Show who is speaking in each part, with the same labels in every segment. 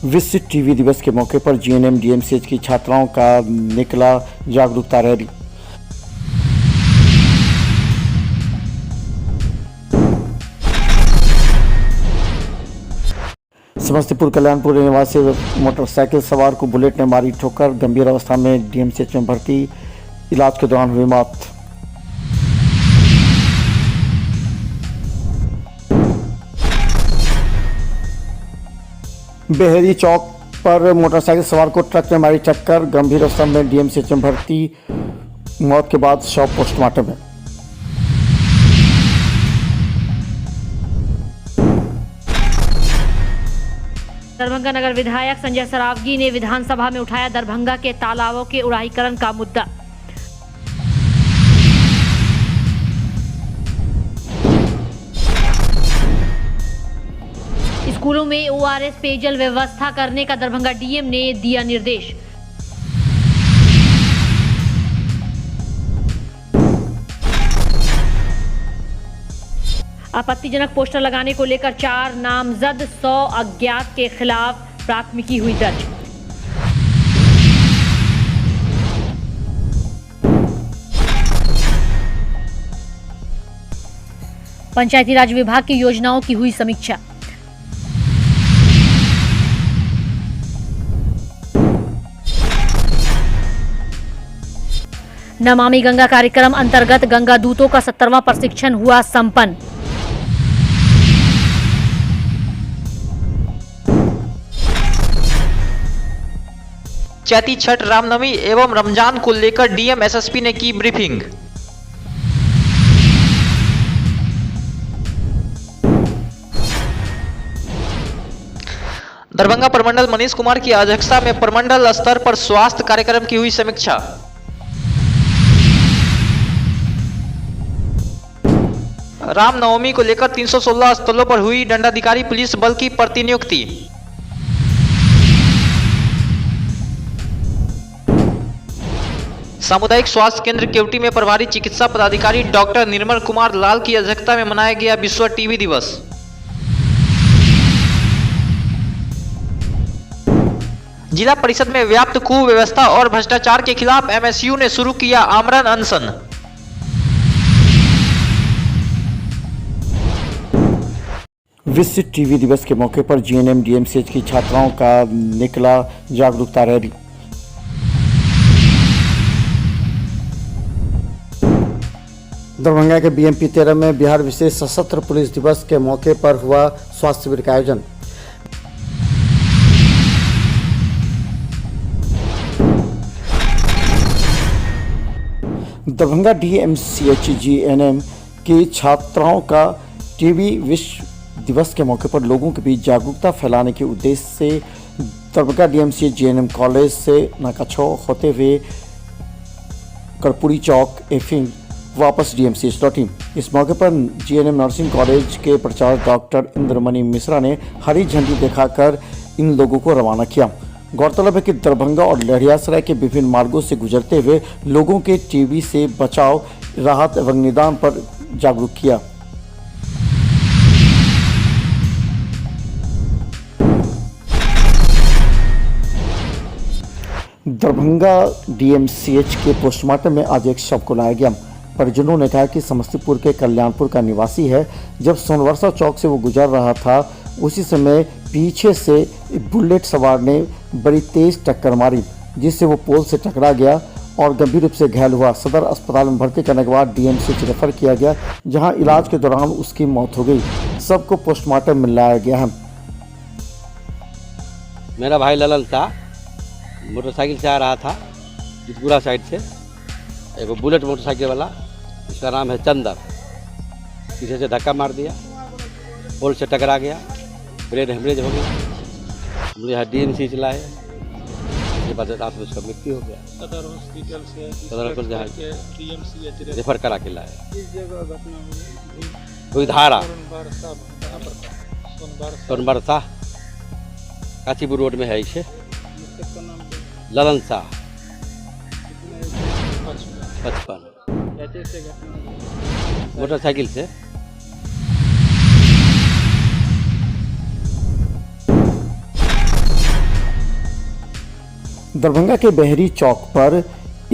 Speaker 1: विश्व टीबी दिवस के मौके पर जीएनएम डीएमसीएच की छात्राओं का निकला जागरूकता रैली। समस्तीपुर कल्याणपुर निवासी मोटरसाइकिल सवार को बुलेट ने मारी ठोकर, गंभीर अवस्था में डीएमसीएच में भर्ती, इलाज के दौरान हुई मौत। बेहरी चौक पर मोटरसाइकिल सवार को ट्रक ने मारी टक्कर, गंभीर अवस्था में डीएमसीएच में भर्ती, मौत के बाद शव पोस्टमार्टम में।
Speaker 2: दरभंगा नगर विधायक संजय सरावगी ने विधानसभा में उठाया दरभंगा के तालाबों के उड़ाईकरण का मुद्दा। स्कूलों में ओआरएस पेयजल व्यवस्था करने का दरभंगा डीएम ने दिया निर्देश। आपत्तिजनक पोस्टर लगाने को लेकर 4 नामजद 100 अज्ञात के खिलाफ प्राथमिकी हुई दर्ज। पंचायती राज विभाग की योजनाओं की हुई समीक्षा। नमामि गंगा कार्यक्रम अंतर्गत गंगा दूतों का 70वां प्रशिक्षण हुआ संपन्न।
Speaker 3: चैती छठ, रामनवमी एवं रमजान को लेकर डीएम एसएसपी ने की ब्रीफिंग। दरभंगा प्रमंडल मनीष कुमार की अध्यक्षता में प्रमंडल स्तर पर स्वास्थ्य कार्यक्रम की हुई समीक्षा। रामनवमी को लेकर 316 स्थलों पर हुई दंडाधिकारी पुलिस बल की प्रतिनियुक्ति। सामुदायिक स्वास्थ्य केंद्र केवटी में प्रभारी चिकित्सा पदाधिकारी डॉक्टर निर्मल कुमार लाल की अध्यक्षता में मनाया गया विश्व टीबी दिवस। जिला परिषद में व्याप्त कुव्यवस्था और भ्रष्टाचार के खिलाफ एमएसयू ने शुरू किया आमरण अनशन।
Speaker 1: विश्व टीबी दिवस के मौके पर जीएनएम डीएमसीएच की छात्राओं का निकला जागरूकता रैली। दरभंगा के बीएमपी 13 में बिहार विशेष सशस्त्र पुलिस दिवस के मौके पर हुआ स्वास्थ्य शिविर का आयोजन। दरभंगा डीएमसीएच जीएनएम की छात्राओं का टीबी विश्व दिवस के मौके पर लोगों के बीच जागरूकता फैलाने के उद्देश्य से दरभंगा डीएमसीएच जीएनएम कॉलेज से नाकाछौ होते हुए कर्पूरी चौक एफिंग वापस डीएमसीएच लौटी। इस मौके पर जीएनएम नर्सिंग कॉलेज के प्राचार्य डॉक्टर इंद्रमणि मिश्रा ने हरी झंडी दिखाकर इन लोगों को रवाना किया। गौरतलब है कि दरभंगा और लहरियासराय के विभिन्न मार्गों से गुजरते हुए लोगों के टीबी से बचाव, राहत एवं निदान पर जागरूक किया। दरभंगा डीएमसीएच के पोस्टमार्टम में आज एक शव को लाया गया। परिजनों ने कहा कि समस्तीपुर के कल्याणपुर का निवासी है। जब सोनवर्षा चौक से वो गुजर रहा था, उसी समय पीछे से बुलेट सवार ने बड़ी तेज टक्कर मारी, जिससे वो पोल से टकरा गया और गंभीर रूप से घायल हुआ। सदर अस्पताल में भर्ती करने के बाद डीएमसीएच रेफर किया गया, जहां इलाज के दौरान उसकी मौत हो गई। सबको पोस्टमार्टम में लाया गया है।
Speaker 4: मेरा भाई ललन था, मोटरसाइकिल से आ रहा था जितपुरा साइड से। एक बुलेट मोटरसाइकिल वाला, इसका नाम है चंदर, पीछे से धक्का मार दिया, पोल से टकरा गया, ब्रेन हेमरेज हो गया। हम लोग यहाँ डीएमसीएच लाए, उसके बाद रात में उसका मृत्यु हो गया। सदर हॉस्पिटल से रेफर करा के लाए। कोई धारा सोनबरसा काशीपुर रोड में है। इसे ललन शाह 55 मोटरसाइकिल से।
Speaker 1: दरभंगा के बहरी चौक पर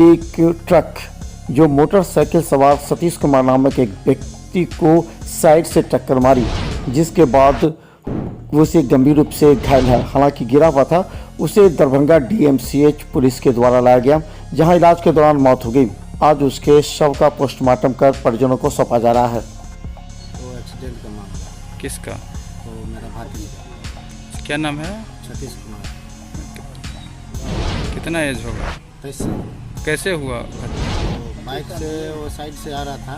Speaker 1: एक ट्रक जो मोटरसाइकिल सवार सतीश कुमार नामक एक व्यक्ति को साइड से टक्कर मारी, जिसके बाद उसे गंभीर रूप से घायल है। हालांकि गिरा हुआ था, उसे दरभंगा डीएमसीएच पुलिस के द्वारा लाया गया, जहां इलाज के दौरान मौत हो गई। आज उसके शव का पोस्टमार्टम कर परिजनों को सौंपा जा रहा है।
Speaker 5: वो एक्सीडेंट का मामला।
Speaker 6: किसका?
Speaker 5: तो मेरा भाती
Speaker 6: क्या नाम है?
Speaker 5: सतीश कुमार।
Speaker 6: कितना एज होगा?
Speaker 5: 23 साल।
Speaker 6: कैसे हुआ?
Speaker 5: तो बाइक से वो साइड से आ रहा था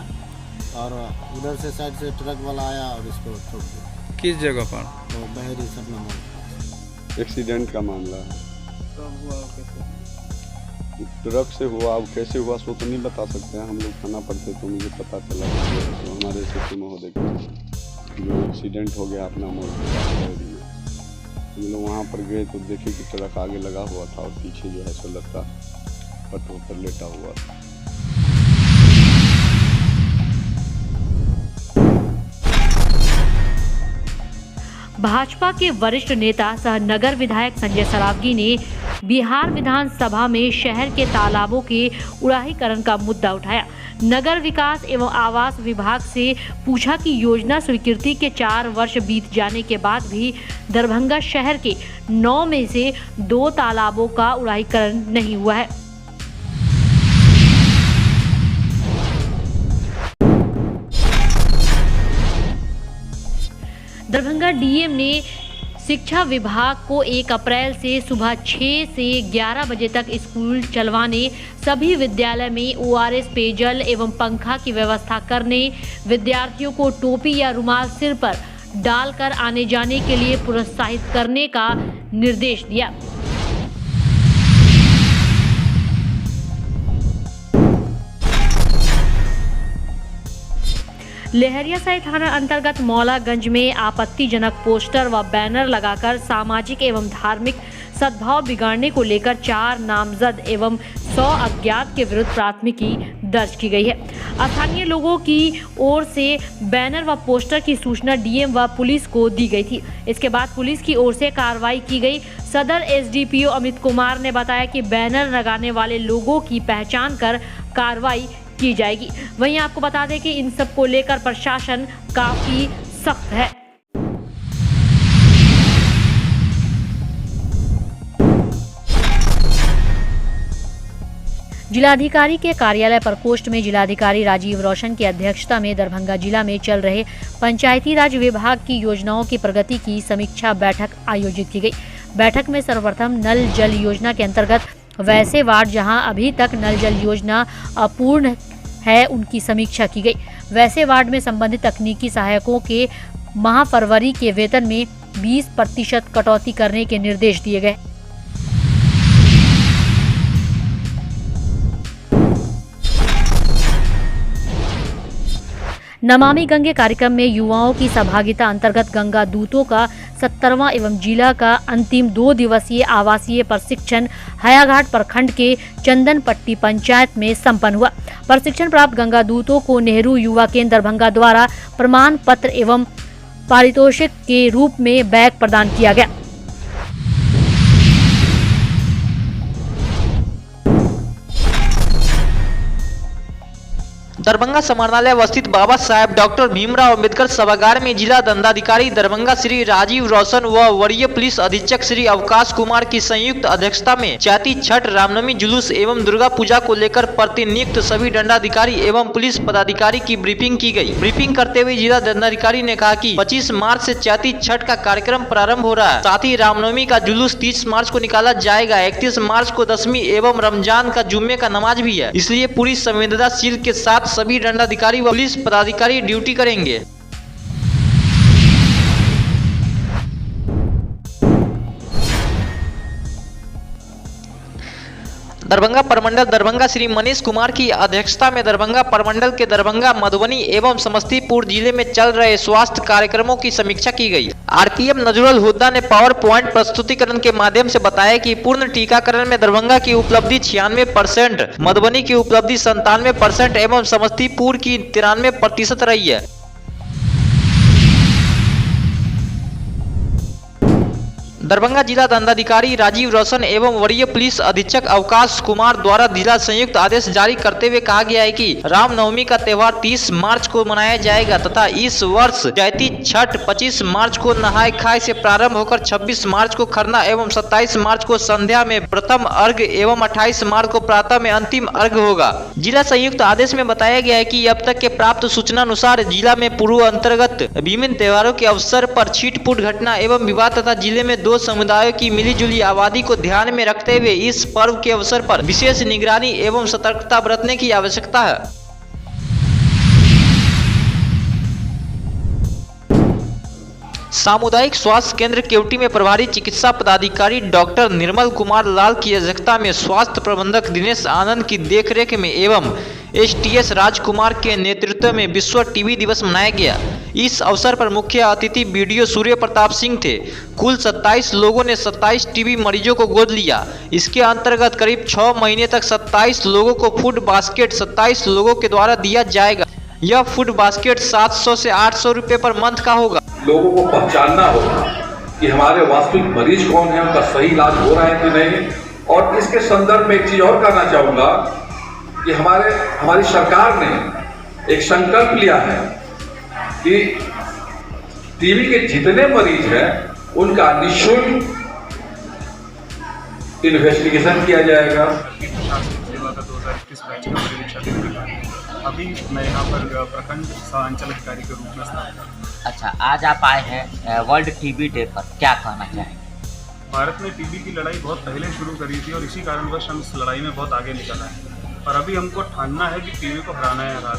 Speaker 5: और उधर से साइड से ट्रक वाला आया और इसको ठोक दिया।
Speaker 6: किस जगह पर?
Speaker 5: तो बहरी सपना मोड़।
Speaker 7: एक्सीडेंट का मामला है।
Speaker 6: कब हुआ? कैसे?
Speaker 7: ट्रक से हुआ। अब कैसे हुआ सो तो नहीं बता सकते हैं। हम लोग थाना पर थे तो मुझे पता चला तो हमारे एसएसपी महोदय को जो एक्सीडेंट हो गया अपना मोड़ में। हम लोग वहाँ पर गए तो देखे कि ट्रक आगे लगा हुआ था और पीछे जो है सो लड़का पट होकर लेटा हुआ था।
Speaker 2: भाजपा के वरिष्ठ नेता सह नगर विधायक संजय सरावगी ने बिहार विधानसभा में शहर के तालाबों के उड़ाहीकरण का मुद्दा उठाया। नगर विकास एवं आवास विभाग से पूछा कि योजना स्वीकृति के 4 वर्ष बीत जाने के बाद भी दरभंगा शहर के 9 में से 2 तालाबों का उड़ाहीकरण नहीं हुआ है। दरभंगा डीएम ने शिक्षा विभाग को 1 अप्रैल से सुबह 6 से 11 बजे तक स्कूल चलवाने, सभी विद्यालय में ओआरएस पेयजल एवं पंखा की व्यवस्था करने, विद्यार्थियों को टोपी या रुमाल सिर पर डालकर आने जाने के लिए प्रोत्साहित करने का निर्देश दिया। लहरियासराय थाना अंतर्गत मौलागंज में आपत्तिजनक पोस्टर व बैनर लगाकर सामाजिक एवं धार्मिक सद्भाव बिगाड़ने को लेकर 4 नामजद एवं 100 अज्ञात के विरुद्ध प्राथमिकी दर्ज की गई है। स्थानीय लोगों की ओर से बैनर व पोस्टर की सूचना डीएम व पुलिस को दी गई थी। इसके बाद पुलिस की ओर से कार्रवाई की गई। सदर एसडीपीओ अमित कुमार ने बताया कि बैनर लगाने वाले लोगों की पहचान कर कार्रवाई की जाएगी। वहीं आपको बता दें कि इन सब को लेकर प्रशासन काफी सख्त है। जिलाधिकारी के कार्यालय प्रकोष्ठ में जिलाधिकारी राजीव रोशन की अध्यक्षता में दरभंगा जिला में चल रहे पंचायती राज विभाग की योजनाओं की प्रगति की समीक्षा बैठक आयोजित की गई। बैठक में सर्वप्रथम नल जल योजना के अंतर्गत वैसे वार्ड जहां अभी तक नल जल योजना अपूर्ण है उनकी समीक्षा की गई। वैसे वार्ड में संबंधित तकनीकी सहायकों के माह फरवरी के वेतन में 20% कटौती करने के निर्देश दिए गए। नमामि गंगे कार्यक्रम में युवाओं की सहभागिता अंतर्गत गंगा दूतों का 70वां एवं जिला का अंतिम 2 दिवसीय आवासीय प्रशिक्षण हयाघाट प्रखंड के चंदनपट्टी पंचायत में संपन्न हुआ। प्रशिक्षण प्राप्त गंगा दूतों को नेहरू युवा केंद्र दरभंगा द्वारा प्रमाण पत्र एवं पारितोषिक के रूप में बैग प्रदान किया गया।
Speaker 3: दरभंगा समाहरणालय अवस्थित बाबा साहेब डॉक्टर भीमराव अंबेडकर सभागार में जिला दंडाधिकारी दरभंगा श्री राजीव रोशन व वरीय पुलिस अधीक्षक श्री अवकाश कुमार की संयुक्त अध्यक्षता में चैती छठ, रामनवमी जुलूस एवं दुर्गा पूजा को लेकर प्रतिनियुक्त सभी दंडाधिकारी एवं पुलिस पदाधिकारी की ब्रीफिंग की गई। ब्रीफिंग करते हुए जिला दंडाधिकारी ने कहा कि 25 मार्च से चैती छठ का कार्यक्रम प्रारंभ हो रहा है। साथ ही रामनवमी का जुलूस 30 मार्च को निकाला जाएगा। 31 मार्च को दशमी एवं रमजान का जुम्मे का नमाज भी है, इसलिए पूरी संवेदनशील के साथ सभी दंडाधिकारी व पुलिस पदाधिकारी ड्यूटी करेंगे। दरभंगा प्रमंडल दरभंगा श्री मनीष कुमार की अध्यक्षता में दरभंगा प्रमंडल के दरभंगा, मधुबनी एवं समस्तीपुर जिले में चल रहे स्वास्थ्य कार्यक्रमों की समीक्षा की गई। आरपीएम नजरुल हुड्डा ने पावर पॉइंट प्रस्तुतिकरण के माध्यम से बताया कि पूर्ण टीकाकरण में दरभंगा की उपलब्धि 96%, मधुबनी की उपलब्धि 97% एवं समस्तीपुर की 93% रही है। दरभंगा जिला दंडाधिकारी राजीव रोशन एवं वरीय पुलिस अधीक्षक अवकाश कुमार द्वारा जिला संयुक्त आदेश जारी करते हुए कहा गया है कि रामनवमी का त्यौहार 30 मार्च को मनाया जाएगा तथा इस वर्ष चैती छठ 25 मार्च को नहाय खाए से प्रारंभ होकर 26 मार्च को खरना एवं 27 मार्च को संध्या में प्रथम अर्घ एवं 28 मार्च को प्रातः में अंतिम अर्घ होगा। जिला संयुक्त आदेश में बताया गया है कि अब तक के प्राप्त सूचना अनुसार जिला में पूर्व अंतर्गत विभिन्न त्योहारों के अवसर पर छिटपुट घटना एवं विवाद तथा जिले में 2 समुदायों की मिलीजुली आबादी को ध्यान में रखते हुए इस पर्व के अवसर पर विशेष निगरानी एवं सतर्कता बरतने की आवश्यकता है। सामुदायिक स्वास्थ्य केंद्र केवटी में प्रभारी चिकित्सा पदाधिकारी डॉक्टर निर्मल कुमार लाल की अध्यक्षता में स्वास्थ्य प्रबंधक दिनेश आनंद की देखरेख में एवं एसटीएस राजकुमार के नेतृत्व में विश्व टीबी दिवस मनाया गया। इस अवसर पर मुख्य अतिथि बीडीओ सूर्य प्रताप सिंह थे। कुल 27 लोगों ने 27 टीबी मरीजों को गोद लिया। इसके अंतर्गत करीब 6 महीने तक 27 लोगों को फूड बास्केट 27 लोगों के द्वारा दिया जाएगा। यह फूड बास्केट 700 से 800 रुपये पर मंथ का होगा।
Speaker 8: लोगों को पहचानना होगा कि हमारे वास्तविक मरीज कौन है, उनका सही इलाज हो रहा है कि नहीं। और इसके संदर्भ में एक चीज और कहना चाहूंगा कि हमारी सरकार ने एक संकल्प लिया है कि टीबी के जितने मरीज हैं उनका निःशुल्क इन्वेस्टिगेशन किया जाएगा।
Speaker 9: सेवा का 2021 बैच का परीक्षा देने के बाद अभी मैं यहाँ पर प्रखंड अंचल अधिकारी के रूप में स्थापित हूँ।
Speaker 10: अच्छा, आज आप आए हैं वर्ल्ड टीबी डे पर, क्या कहना चाहेंगे?
Speaker 9: भारत ने टीबी की लड़ाई बहुत पहले शुरू करी थी और इसी कारणवश हम इस लड़ाई में बहुत आगे निकल आए हैं। और अभी हमको ठानना है कि टीबी को हराना है। हराना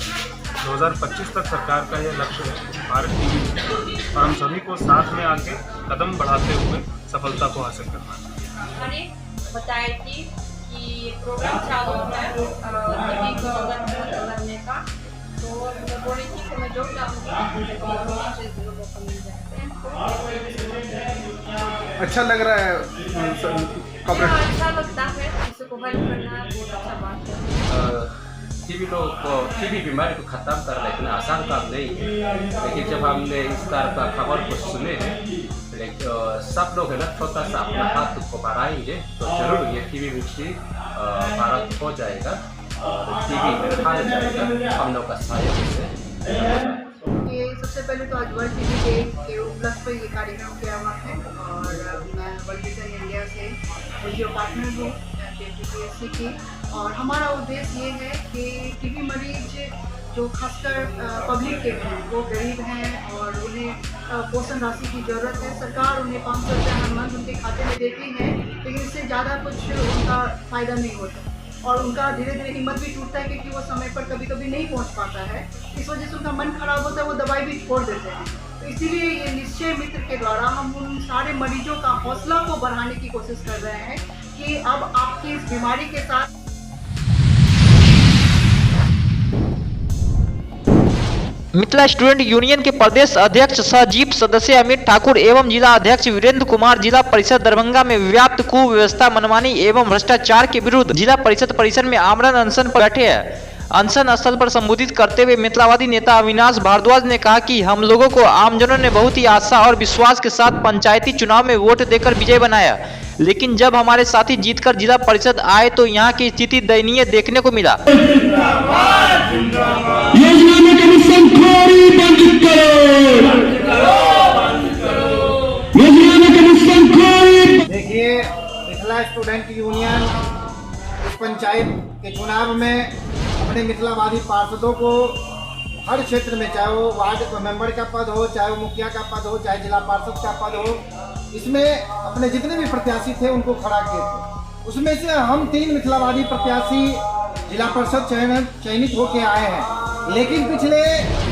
Speaker 9: 2025 तक सरकार का यह लक्ष्य है भारत टीबी, और हम सभी को साथ में आके कदम बढ़ाते हुए सफलता को हासिल करना है।
Speaker 11: बताए कि प्रोग्राम चालू है टीबी को करने का, तो मैं बोली थी कि मैं जोड़ डालूंगी और लोगों को मिल जाते हैं।
Speaker 6: अच्छा लग रहा है,
Speaker 11: अच्छा लगता है, किसी को हेल्प करना बहुत अच्छा बात है।
Speaker 12: टीबी बीमारी को ख़त्म करना इतना आसान काम नहीं है, लेकिन जब हमने इस तरह का खबर को सुने हैं, सब लोग है ना छोटा सा अपना हाथ को बढ़ाएंगे तो जरूर ये टीबी मुक्ति भारत हो जाएगा और टीबी में खाया जाएगा हम लोग का सहयोग से।
Speaker 11: ये सबसे पहले तो आज वर्ल्ड टीबी डे के उपलक्ष्य पर ये कार्यक्रम किया हुआ है और मैं वर्ल्ड विजन इंडिया से वीडियो पार्टनर हूँ KPTSC की, और हमारा उद्देश्य ये है कि टीबी मरीज जो खासकर पब्लिक के हैं वो गरीब हैं और उन्हें पोषण राशि की ज़रूरत है। सरकार उन्हें 500 रुपये हर मंथ उनके खाते में देती है, लेकिन इससे ज़्यादा कुछ उनका फ़ायदा नहीं होता और उनका धीरे धीरे हिम्मत भी टूटता है क्योंकि वो समय पर कभी कभी नहीं पहुंच पाता है। इस वजह से उनका मन खराब होता है, वो दवाई भी छोड़ देते हैं। तो इसीलिए ये निश्चय मित्र के द्वारा हम उन सारे मरीजों का हौसला को बढ़ाने की कोशिश कर रहे हैं कि अब आपकी इस बीमारी के साथ
Speaker 3: मिथिला स्टूडेंट यूनियन के प्रदेश अध्यक्ष सजीव सदस्य अमित ठाकुर एवं जिला अध्यक्ष वीरेंद्र कुमार जिला परिषद दरभंगा में व्याप्त कुव्यवस्था, मनमानी एवं भ्रष्टाचार के विरुद्ध जिला परिषद परिसर में आमरण अनशन पर बैठे हैं। अनशन स्थल पर संबोधित करते हुए मिथिलावादी नेता अविनाश भारद्वाज ने कहा कि हम लोगों को आमजनों ने बहुत ही आशा और विश्वास के साथ पंचायती चुनाव में वोट देकर विजय बनाया, लेकिन जब हमारे साथी जीतकर जिला परिषद आए तो यहाँ की स्थिति दयनीय देखने को मिला।
Speaker 5: देखिए, मिथिला स्टूडेंट यूनियन इस पंचायत के चुनाव में अपने मिथिलावादी पार्षदों को हर क्षेत्र में, चाहे वो वार्ड मेंबर का पद हो, चाहे वो मुखिया का पद हो, चाहे जिला पार्षद का पद हो, इसमें अपने जितने भी प्रत्याशी थे उनको खड़ा किए थे। उसमें से हम 3 मिथिलावादी प्रत्याशी जिला परिषद चयनित होके आए हैं, लेकिन पिछले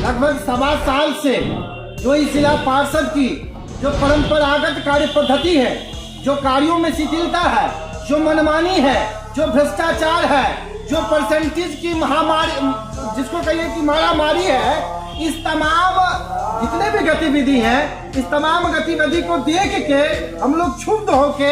Speaker 5: लगभग 7 साल से जो इस जिला पार्षद की जो परंपरागत कार्य पद्धति है, जो कार्यों में शिथिलता है, जो मनमानी है, जो भ्रष्टाचार है, जो परसेंटेज की महामारी जिसको कहिए कि मारामारी है, इस तमाम जितने भी गतिविधि हैं, इस तमाम गतिविधि को देख के हम लोग क्षुब्ध होके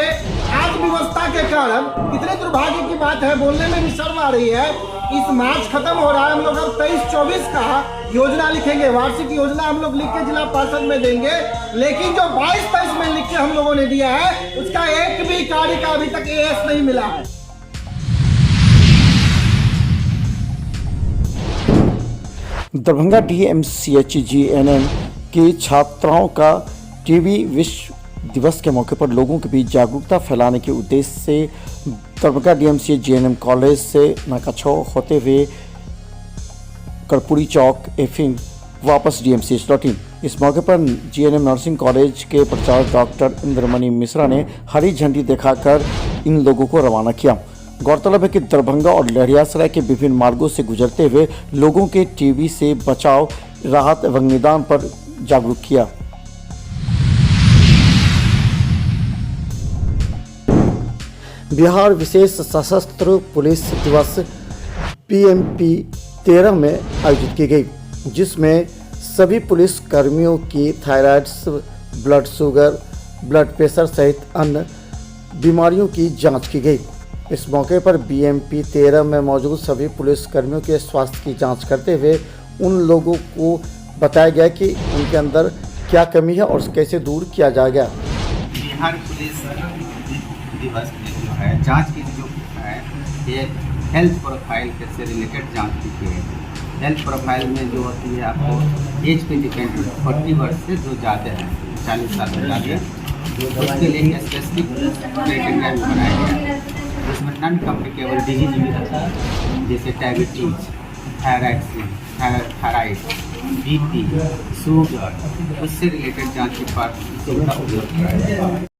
Speaker 5: आज व्यवस्था के कारण, कितने दुर्भाग्य की बात है, बोलने में भी शर्म आ रही है इस मार्च खत्म हो रहा है, हम लोग अब 23-24 का योजना लिखेंगे, वार्षिक योजना हम लोग लिख के जिला पार्षद में देंगे। लेकिन जो 22-23 में लिख के हम लोगों ने दिया है, उसका एक भी कार्य का अभी तक एएस नहीं मिला है।
Speaker 1: दरभंगा DMCHGNM की छात्राओं का टीबी विश्व दिवस के मौके पर लोगों के बीच जागरूकता फैलाने के उद्देश्य से दरभंगा DMCHGNM कॉलेज से नाकाछौ होते हुए कर्पूरी चौक एफिंग वापस DMCH लौटी। इस मौके पर GNM नर्सिंग कॉलेज के प्राचार्य डॉक्टर इंद्रमणि मिश्रा ने हरी झंडी दिखाकर इन लोगों को रवाना किया। गौरतलब है कि दरभंगा और लहरियासराय के विभिन्न मार्गों से गुजरते हुए लोगों के टीबी से बचाव, राहत एवं निदान पर जागरूक किया। बिहार विशेष सशस्त्र पुलिस दिवस PMP 13 में आयोजित की गई, जिसमें सभी पुलिस कर्मियों की thyroid, blood sugar, blood pressure सहित अन्य बीमारियों की जांच की गई। इस मौके पर BMP 13 में मौजूद सभी पुलिस कर्मियों के स्वास्थ्य की जांच करते हुए उन लोगों को बताया गया कि उनके अंदर क्या कमी है और कैसे दूर किया जाएगा।
Speaker 13: बिहार पुलिस दिवस में जो है जांच की जो है ये हेल्थ प्रोफाइल से रिलेटेड जांच की गई है। हेल्थ प्रोफाइल में जो होती है आपको एज पे डिपेंड 40 वर्ष से जो ज़्यादा है, 40 साल से ज़्यादा, उसके लिए स्पेसिफिक क्राइटेरिया भी बनाया गया है, जिसमें नॉन कम्युनिकेबल डिजीज भी रहता है, जैसे डायबिटीज, थायराइड, BP, शुगर, उससे रिलेटेड जांच के पास सुविधा उपलब्ध कराया